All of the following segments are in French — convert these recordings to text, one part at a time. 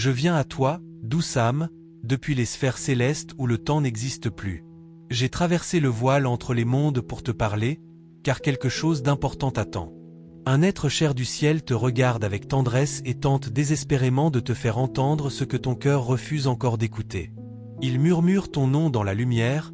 Je viens à toi, douce âme, depuis les sphères célestes où le temps n'existe plus. J'ai traversé le voile entre les mondes pour te parler, car quelque chose d'important t'attend. Un être cher du ciel te regarde avec tendresse et tente désespérément de te faire entendre ce que ton cœur refuse encore d'écouter. Il murmure ton nom dans la lumière,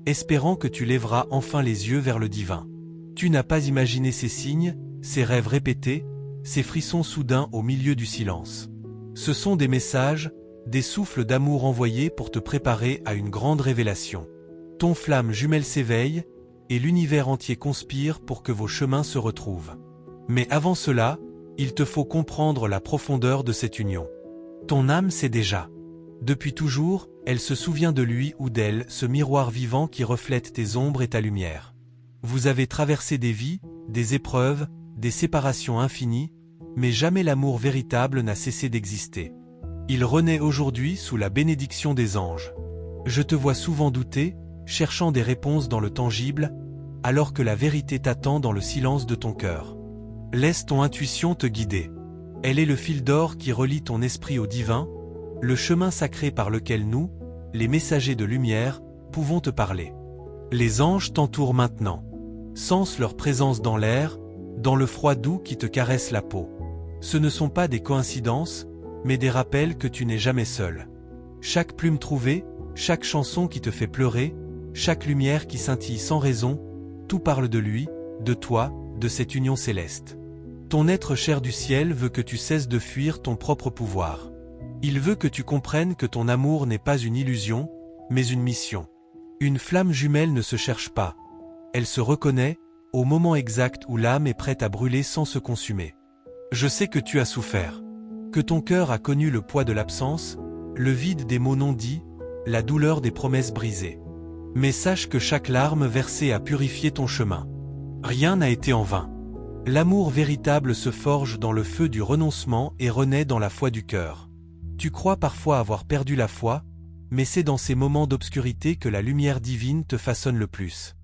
espérant que tu lèveras enfin les yeux vers le divin. Tu n'as pas imaginé ces signes, ces rêves répétés, ces frissons soudains au milieu du silence. Ce sont des messages, des souffles d'amour envoyés pour te préparer à une grande révélation. Ton flamme jumelle s'éveille, et l'univers entier conspire pour que vos chemins se retrouvent. Mais avant cela, il te faut comprendre la profondeur de cette union. Ton âme sait déjà. Depuis toujours, elle se souvient de lui ou d'elle, ce miroir vivant qui reflète tes ombres et ta lumière. Vous avez traversé des vies, des épreuves, des séparations infinies, mais jamais l'amour véritable n'a cessé d'exister. Il renaît aujourd'hui sous la bénédiction des anges. Je te vois souvent douter, cherchant des réponses dans le tangible, alors que la vérité t'attend dans le silence de ton cœur. Laisse ton intuition te guider. Elle est le fil d'or qui relie ton esprit au divin, le chemin sacré par lequel nous, les messagers de lumière, pouvons te parler. Les anges t'entourent maintenant. Sens leur présence dans l'air, dans le froid doux qui te caresse la peau. Ce ne sont pas des coïncidences, mais des rappels que tu n'es jamais seul. Chaque plume trouvée, chaque chanson qui te fait pleurer, chaque lumière qui scintille sans raison, tout parle de lui, de toi, de cette union céleste. Ton être cher du ciel veut que tu cesses de fuir ton propre pouvoir. Il veut que tu comprennes que ton amour n'est pas une illusion, mais une mission. Une flamme jumelle ne se cherche pas. Elle se reconnaît, au moment exact où l'âme est prête à brûler sans se consumer. Je sais que tu as souffert. Que ton cœur a connu le poids de l'absence, le vide des mots non dits, la douleur des promesses brisées. Mais sache que chaque larme versée a purifié ton chemin. Rien n'a été en vain. L'amour véritable se forge dans le feu du renoncement et renaît dans la foi du cœur. Tu crois parfois avoir perdu la foi, mais c'est dans ces moments d'obscurité que la lumière divine te façonne le plus.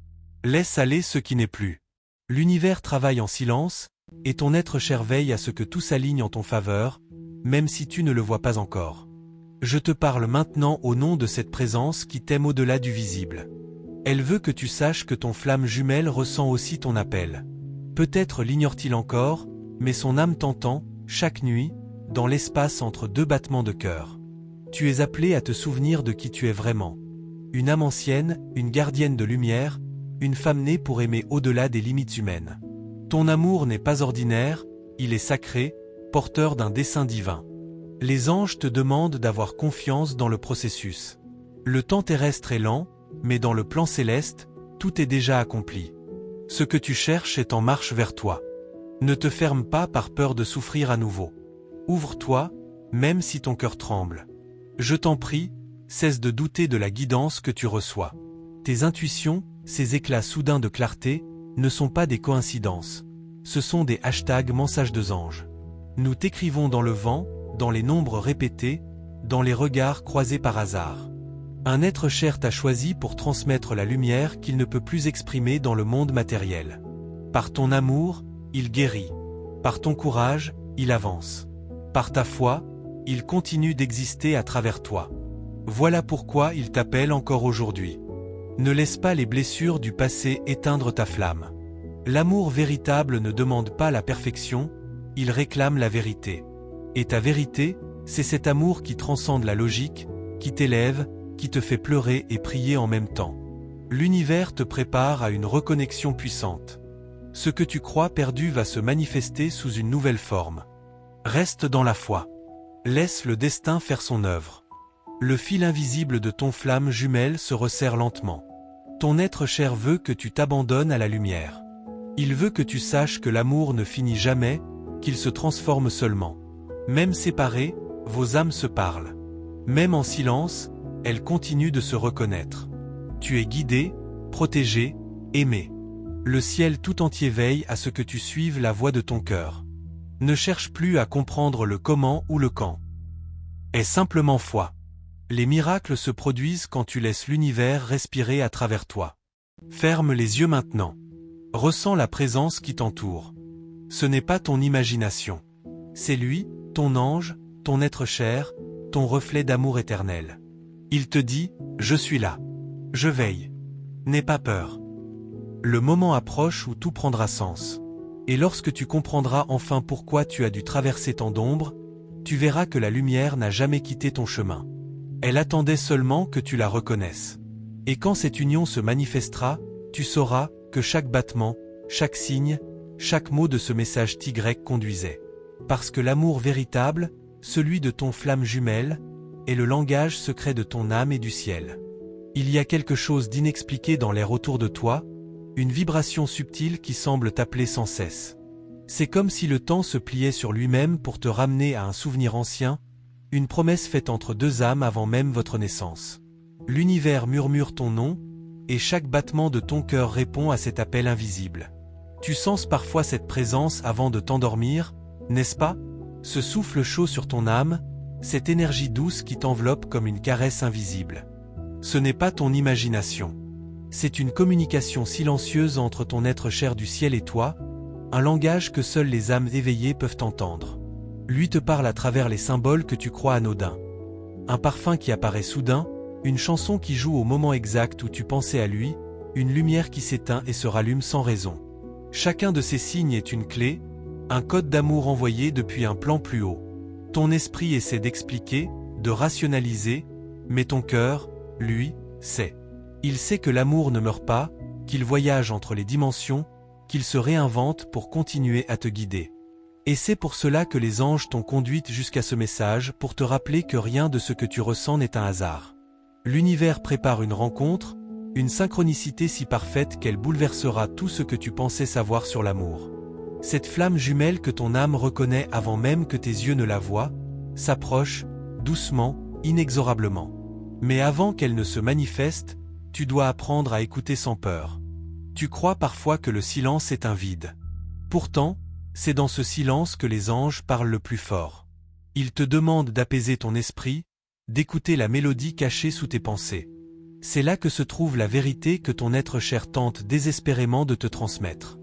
Laisse aller ce qui n'est plus. L'univers travaille en silence, et ton être cher veille à ce que tout s'aligne en ton faveur, même si tu ne le vois pas encore. Je te parle maintenant au nom de cette présence qui t'aime au-delà du visible. Elle veut que tu saches que ton flamme jumelle ressent aussi ton appel. Peut-être l'ignore-t-il encore, mais son âme t'entend, chaque nuit, dans l'espace entre deux battements de cœur. Tu es appelé à te souvenir de qui tu es vraiment. Une âme ancienne, une gardienne de lumière, une femme née pour aimer au-delà des limites humaines. Ton amour n'est pas ordinaire, il est sacré, porteur d'un dessein divin. Les anges te demandent d'avoir confiance dans le processus. Le temps terrestre est lent, mais dans le plan céleste, tout est déjà accompli. Ce que tu cherches est en marche vers toi. Ne te ferme pas par peur de souffrir à nouveau. Ouvre-toi, même si ton cœur tremble. Je t'en prie, cesse de douter de la guidance que tu reçois. Tes intuitions, ces éclats soudains de clarté, ne sont pas des coïncidences. Ce sont des #messages de anges. Nous t'écrivons dans le vent, dans les nombres répétés, dans les regards croisés par hasard. Un être cher t'a choisi pour transmettre la lumière qu'il ne peut plus exprimer dans le monde matériel. Par ton amour, il guérit. Par ton courage, il avance. Par ta foi, il continue d'exister à travers toi. Voilà pourquoi il t'appelle encore aujourd'hui. Ne laisse pas les blessures du passé éteindre ta flamme. L'amour véritable ne demande pas la perfection, il réclame la vérité. Et ta vérité, c'est cet amour qui transcende la logique, qui t'élève, qui te fait pleurer et prier en même temps. L'univers te prépare à une reconnexion puissante. Ce que tu crois perdu va se manifester sous une nouvelle forme. Reste dans la foi. Laisse le destin faire son œuvre. Le fil invisible de ton flamme jumelle se resserre lentement. Ton être cher veut que tu t'abandonnes à la lumière. Il veut que tu saches que l'amour ne finit jamais, qu'il se transforme seulement. Même séparés, vos âmes se parlent. Même en silence, elles continuent de se reconnaître. Tu es guidé, protégé, aimé. Le ciel tout entier veille à ce que tu suives la voie de ton cœur. Ne cherche plus à comprendre le comment ou le quand. Aie simplement foi. Les miracles se produisent quand tu laisses l'univers respirer à travers toi. Ferme les yeux maintenant. Ressens la présence qui t'entoure. Ce n'est pas ton imagination. C'est lui, ton ange, ton être cher, ton reflet d'amour éternel. Il te dit, je suis là. Je veille. N'aie pas peur. Le moment approche où tout prendra sens. Et lorsque tu comprendras enfin pourquoi tu as dû traverser tant d'ombres, tu verras que la lumière n'a jamais quitté ton chemin. Elle attendait seulement que tu la reconnaisses. Et quand cette union se manifestera, tu sauras que chaque battement, chaque signe, chaque mot de ce message Y conduisait. Parce que l'amour véritable, celui de ton flamme jumelle, est le langage secret de ton âme et du ciel. Il y a quelque chose d'inexpliqué dans l'air autour de toi, une vibration subtile qui semble t'appeler sans cesse. C'est comme si le temps se pliait sur lui-même pour te ramener à un souvenir ancien, une promesse faite entre deux âmes avant même votre naissance. L'univers murmure ton nom, et chaque battement de ton cœur répond à cet appel invisible. Tu sens parfois cette présence avant de t'endormir, n'est-ce pas? Ce souffle chaud sur ton âme, cette énergie douce qui t'enveloppe comme une caresse invisible. Ce n'est pas ton imagination. C'est une communication silencieuse entre ton être cher du ciel et toi, un langage que seules les âmes éveillées peuvent entendre. Lui te parle à travers les symboles que tu crois anodins. Un parfum qui apparaît soudain, une chanson qui joue au moment exact où tu pensais à lui, une lumière qui s'éteint et se rallume sans raison. Chacun de ces signes est une clé, un code d'amour envoyé depuis un plan plus haut. Ton esprit essaie d'expliquer, de rationaliser, mais ton cœur, lui, sait. Il sait que l'amour ne meurt pas, qu'il voyage entre les dimensions, qu'il se réinvente pour continuer à te guider. Et c'est pour cela que les anges t'ont conduite jusqu'à ce message pour te rappeler que rien de ce que tu ressens n'est un hasard. L'univers prépare une rencontre, une synchronicité si parfaite qu'elle bouleversera tout ce que tu pensais savoir sur l'amour. Cette flamme jumelle que ton âme reconnaît avant même que tes yeux ne la voient, s'approche, doucement, inexorablement. Mais avant qu'elle ne se manifeste, tu dois apprendre à écouter sans peur. Tu crois parfois que le silence est un vide. Pourtant, c'est dans ce silence que les anges parlent le plus fort. Ils te demandent d'apaiser ton esprit, d'écouter la mélodie cachée sous tes pensées. C'est là que se trouve la vérité que ton être cher tente désespérément de te transmettre.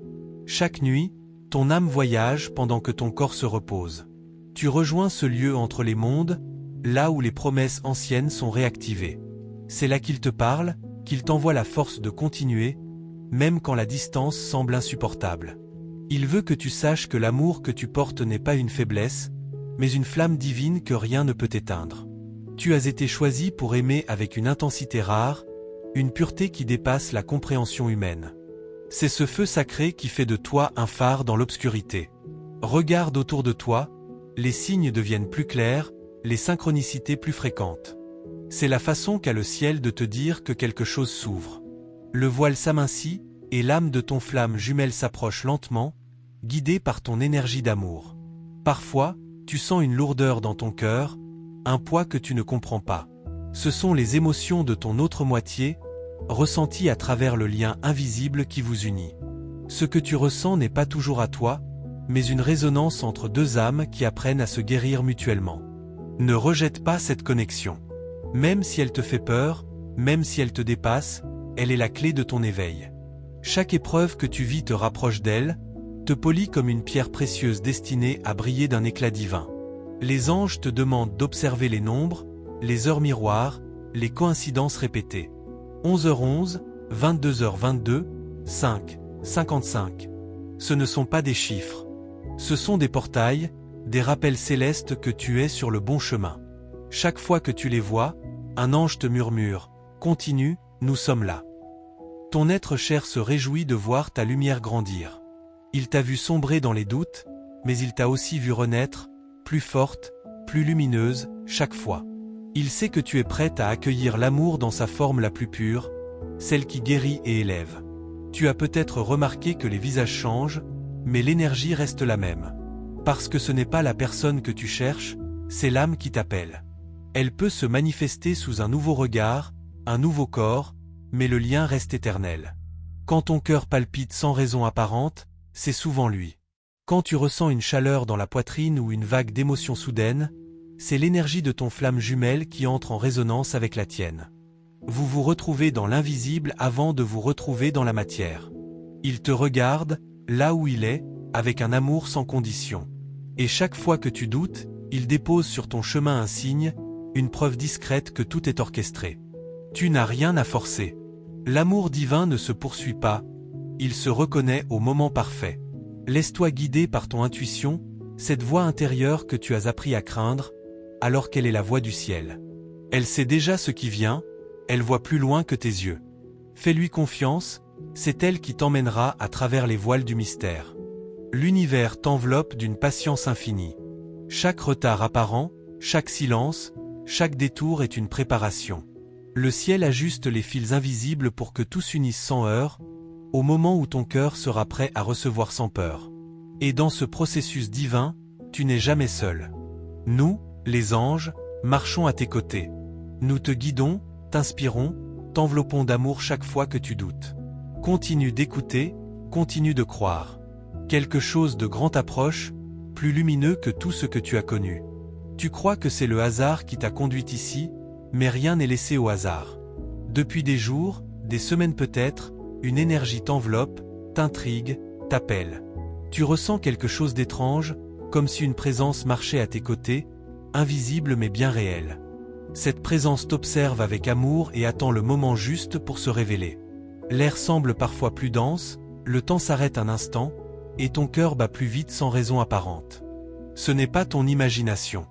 Chaque nuit, ton âme voyage pendant que ton corps se repose. Tu rejoins ce lieu entre les mondes, là où les promesses anciennes sont réactivées. C'est là qu'il te parle, qu'il t'envoie la force de continuer, même quand la distance semble insupportable. Il veut que tu saches que l'amour que tu portes n'est pas une faiblesse, mais une flamme divine que rien ne peut éteindre. Tu as été choisi pour aimer avec une intensité rare, une pureté qui dépasse la compréhension humaine. C'est ce feu sacré qui fait de toi un phare dans l'obscurité. Regarde autour de toi, les signes deviennent plus clairs, les synchronicités plus fréquentes. C'est la façon qu'a le ciel de te dire que quelque chose s'ouvre. Le voile s'amincit, et l'âme de ton flamme jumelle s'approche lentement, guidée par ton énergie d'amour. Parfois, tu sens une lourdeur dans ton cœur, un poids que tu ne comprends pas. Ce sont les émotions de ton autre moitié, ressenties à travers le lien invisible qui vous unit. Ce que tu ressens n'est pas toujours à toi, mais une résonance entre deux âmes qui apprennent à se guérir mutuellement. Ne rejette pas cette connexion. Même si elle te fait peur, même si elle te dépasse, elle est la clé de ton éveil. Chaque épreuve que tu vis te rapproche d'elle, te polit comme une pierre précieuse destinée à briller d'un éclat divin. Les anges te demandent d'observer les nombres, les heures miroirs, les coïncidences répétées. 11h11, 22h22, 5, 55. Ce ne sont pas des chiffres. Ce sont des portails, des rappels célestes que tu es sur le bon chemin. Chaque fois que tu les vois, un ange te murmure « Continue, nous sommes là ». Ton être cher se réjouit de voir ta lumière grandir. Il t'a vu sombrer dans les doutes, mais il t'a aussi vu renaître, plus forte, plus lumineuse, chaque fois. Il sait que tu es prête à accueillir l'amour dans sa forme la plus pure, celle qui guérit et élève. Tu as peut-être remarqué que les visages changent, mais l'énergie reste la même. Parce que ce n'est pas la personne que tu cherches, c'est l'âme qui t'appelle. Elle peut se manifester sous un nouveau regard, un nouveau corps, mais le lien reste éternel. Quand ton cœur palpite sans raison apparente, c'est souvent lui. Quand tu ressens une chaleur dans la poitrine ou une vague d'émotion soudaine, c'est l'énergie de ton flamme jumelle qui entre en résonance avec la tienne. Vous vous retrouvez dans l'invisible avant de vous retrouver dans la matière. Il te regarde, là où il est, avec un amour sans condition. Et chaque fois que tu doutes, il dépose sur ton chemin un signe, une preuve discrète que tout est orchestré. Tu n'as rien à forcer. L'amour divin ne se poursuit pas, il se reconnaît au moment parfait. Laisse-toi guider par ton intuition, cette voix intérieure que tu as appris à craindre, alors qu'elle est la voix du ciel. Elle sait déjà ce qui vient, elle voit plus loin que tes yeux. Fais-lui confiance, c'est elle qui t'emmènera à travers les voiles du mystère. L'univers t'enveloppe d'une patience infinie. Chaque retard apparent, chaque silence, chaque détour est une préparation. Le ciel ajuste les fils invisibles pour que tout s'unisse sans heurts, au moment où ton cœur sera prêt à recevoir sans peur. Et dans ce processus divin, tu n'es jamais seul. Nous, les anges, marchons à tes côtés. Nous te guidons, t'inspirons, t'enveloppons d'amour chaque fois que tu doutes. Continue d'écouter, continue de croire. Quelque chose de grand approche, plus lumineux que tout ce que tu as connu. Tu crois que c'est le hasard qui t'a conduit ici, mais rien n'est laissé au hasard. Depuis des jours, des semaines peut-être, une énergie t'enveloppe, t'intrigue, t'appelle. Tu ressens quelque chose d'étrange, comme si une présence marchait à tes côtés, invisible mais bien réelle. Cette présence t'observe avec amour et attend le moment juste pour se révéler. L'air semble parfois plus dense, le temps s'arrête un instant, et ton cœur bat plus vite sans raison apparente. Ce n'est pas ton imagination.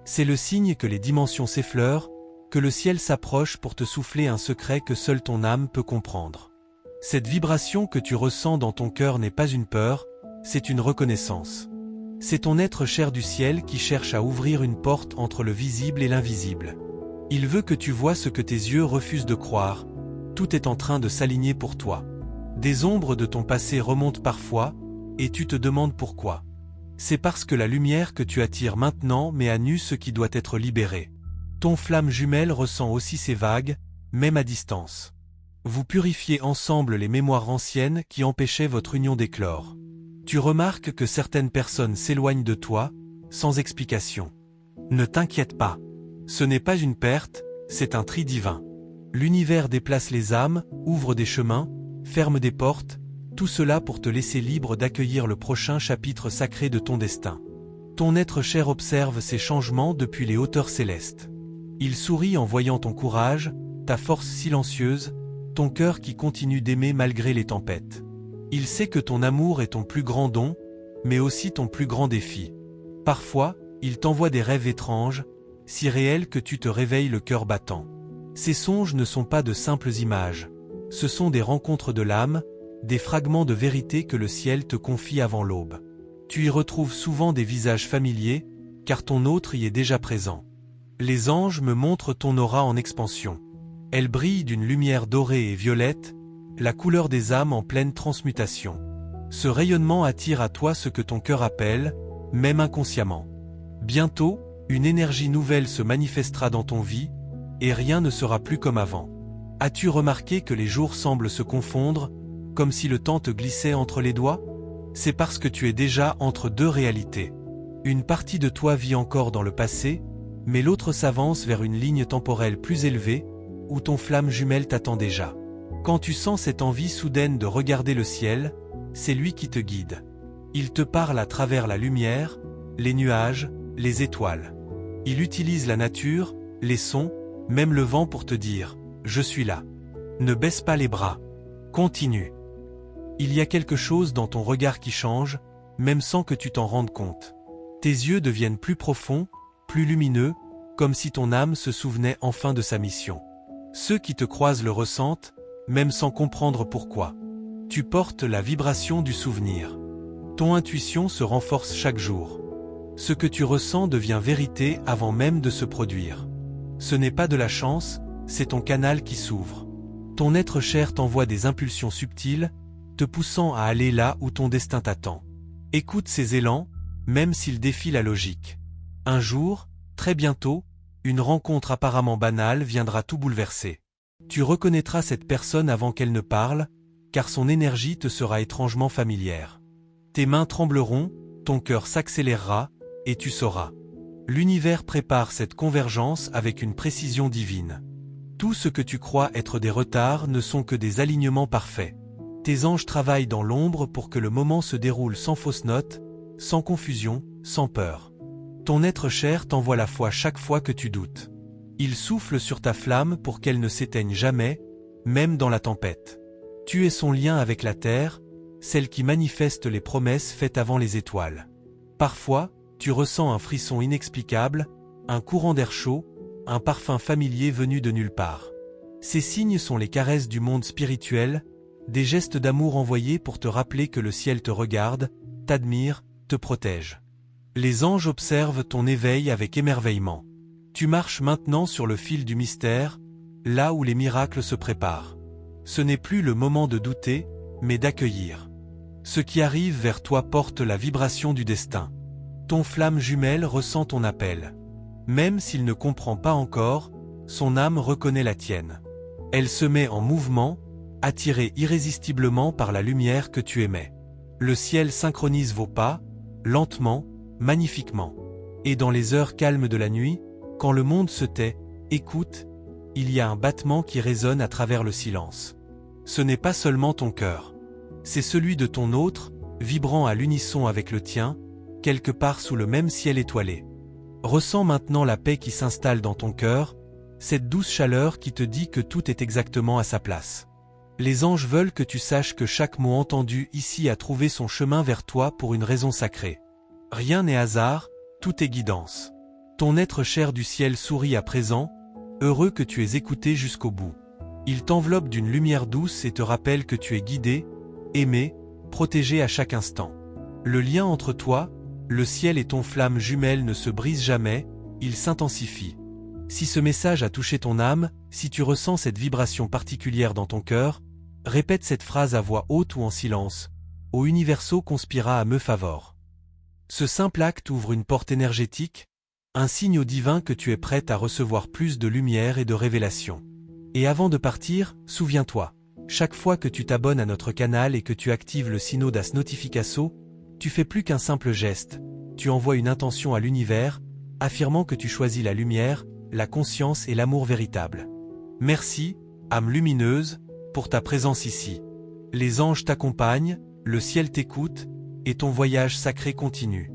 C'est le signe que les dimensions s'effleurent, que le ciel s'approche pour te souffler un secret que seule ton âme peut comprendre. Cette vibration que tu ressens dans ton cœur n'est pas une peur, c'est une reconnaissance. C'est ton être cher du ciel qui cherche à ouvrir une porte entre le visible et l'invisible. Il veut que tu vois ce que tes yeux refusent de croire. Tout est en train de s'aligner pour toi. Des ombres de ton passé remontent parfois, et tu te demandes pourquoi. C'est parce que la lumière que tu attires maintenant met à nu ce qui doit être libéré. Ton flamme jumelle ressent aussi ces vagues, même à distance. Vous purifiez ensemble les mémoires anciennes qui empêchaient votre union d'éclore. Tu remarques que certaines personnes s'éloignent de toi, sans explication. Ne t'inquiète pas. Ce n'est pas une perte, c'est un tri divin. L'univers déplace les âmes, ouvre des chemins, ferme des portes, tout cela pour te laisser libre d'accueillir le prochain chapitre sacré de ton destin. Ton être cher observe ces changements depuis les hauteurs célestes. Il sourit en voyant ton courage, ta force silencieuse, ton cœur qui continue d'aimer malgré les tempêtes. Il sait que ton amour est ton plus grand don, mais aussi ton plus grand défi. Parfois, il t'envoie des rêves étranges, si réels que tu te réveilles le cœur battant. Ces songes ne sont pas de simples images. Ce sont des rencontres de l'âme, des fragments de vérité que le ciel te confie avant l'aube. Tu y retrouves souvent des visages familiers, car ton autre y est déjà présent. Les anges me montrent ton aura en expansion. Elle brille d'une lumière dorée et violette, la couleur des âmes en pleine transmutation. Ce rayonnement attire à toi ce que ton cœur appelle, même inconsciemment. Bientôt, une énergie nouvelle se manifestera dans ton vie, et rien ne sera plus comme avant. As-tu remarqué que les jours semblent se confondre, comme si le temps te glissait entre les doigts? C'est parce que tu es déjà entre deux réalités. Une partie de toi vit encore dans le passé, mais l'autre s'avance vers une ligne temporelle plus élevée, où ton flamme jumelle t'attend déjà. Quand tu sens cette envie soudaine de regarder le ciel, c'est lui qui te guide. Il te parle à travers la lumière, les nuages, les étoiles. Il utilise la nature, les sons, même le vent pour te dire « Je suis là ». Ne baisse pas les bras. Continue. Il y a quelque chose dans ton regard qui change, même sans que tu t'en rendes compte. Tes yeux deviennent plus profonds, plus lumineux, comme si ton âme se souvenait enfin de sa mission. Ceux qui te croisent le ressentent, même sans comprendre pourquoi. Tu portes la vibration du souvenir. Ton intuition se renforce chaque jour. Ce que tu ressens devient vérité avant même de se produire. Ce n'est pas de la chance, c'est ton canal qui s'ouvre. Ton être cher t'envoie des impulsions subtiles, te poussant à aller là où ton destin t'attend. Écoute ces élans, même s'ils défient la logique. Un jour, très bientôt, une rencontre apparemment banale viendra tout bouleverser. Tu reconnaîtras cette personne avant qu'elle ne parle, car son énergie te sera étrangement familière. Tes mains trembleront, ton cœur s'accélérera, et tu sauras. L'univers prépare cette convergence avec une précision divine. Tout ce que tu crois être des retards ne sont que des alignements parfaits. Tes anges travaillent dans l'ombre pour que le moment se déroule sans fausse note, sans confusion, sans peur. Ton être cher t'envoie la foi chaque fois que tu doutes. Ils soufflent sur ta flamme pour qu'elle ne s'éteigne jamais, même dans la tempête. Tu es son lien avec la terre, celle qui manifeste les promesses faites avant les étoiles. Parfois, tu ressens un frisson inexplicable, un courant d'air chaud, un parfum familier venu de nulle part. Ces signes sont les caresses du monde spirituel, des gestes d'amour envoyés pour te rappeler que le ciel te regarde, t'admire, te protège. Les anges observent ton éveil avec émerveillement. Tu marches maintenant sur le fil du mystère, là où les miracles se préparent. Ce n'est plus le moment de douter, mais d'accueillir. Ce qui arrive vers toi porte la vibration du destin. Ton flamme jumelle ressent ton appel. Même s'il ne comprend pas encore, son âme reconnaît la tienne. Elle se met en mouvement, attirée irrésistiblement par la lumière que tu émets. Le ciel synchronise vos pas, lentement, magnifiquement. Et dans les heures calmes de la nuit, quand le monde se tait, écoute, il y a un battement qui résonne à travers le silence. Ce n'est pas seulement ton cœur. C'est celui de ton autre, vibrant à l'unisson avec le tien, quelque part sous le même ciel étoilé. Ressens maintenant la paix qui s'installe dans ton cœur, cette douce chaleur qui te dit que tout est exactement à sa place. Les anges veulent que tu saches que chaque mot entendu ici a trouvé son chemin vers toi pour une raison sacrée. Rien n'est hasard, tout est guidance. Ton être cher du ciel sourit à présent, heureux que tu aies écouté jusqu'au bout. Il t'enveloppe d'une lumière douce et te rappelle que tu es guidé, aimé, protégé à chaque instant. Le lien entre toi, le ciel et ton flamme jumelle ne se brise jamais, il s'intensifie. Si ce message a touché ton âme, si tu ressens cette vibration particulière dans ton cœur, répète cette phrase à voix haute ou en silence. Au universo conspira à me favor. Ce simple acte ouvre une porte énergétique, un signe au divin que tu es prête à recevoir plus de lumière et de révélation. Et avant de partir, souviens-toi, chaque fois que tu t'abonnes à notre canal et que tu actives le signal das notificações, tu fais plus qu'un simple geste, tu envoies une intention à l'univers, affirmant que tu choisis la lumière, la conscience et l'amour véritable. Merci, âme lumineuse, pour ta présence ici. Les anges t'accompagnent, le ciel t'écoute, et ton voyage sacré continue.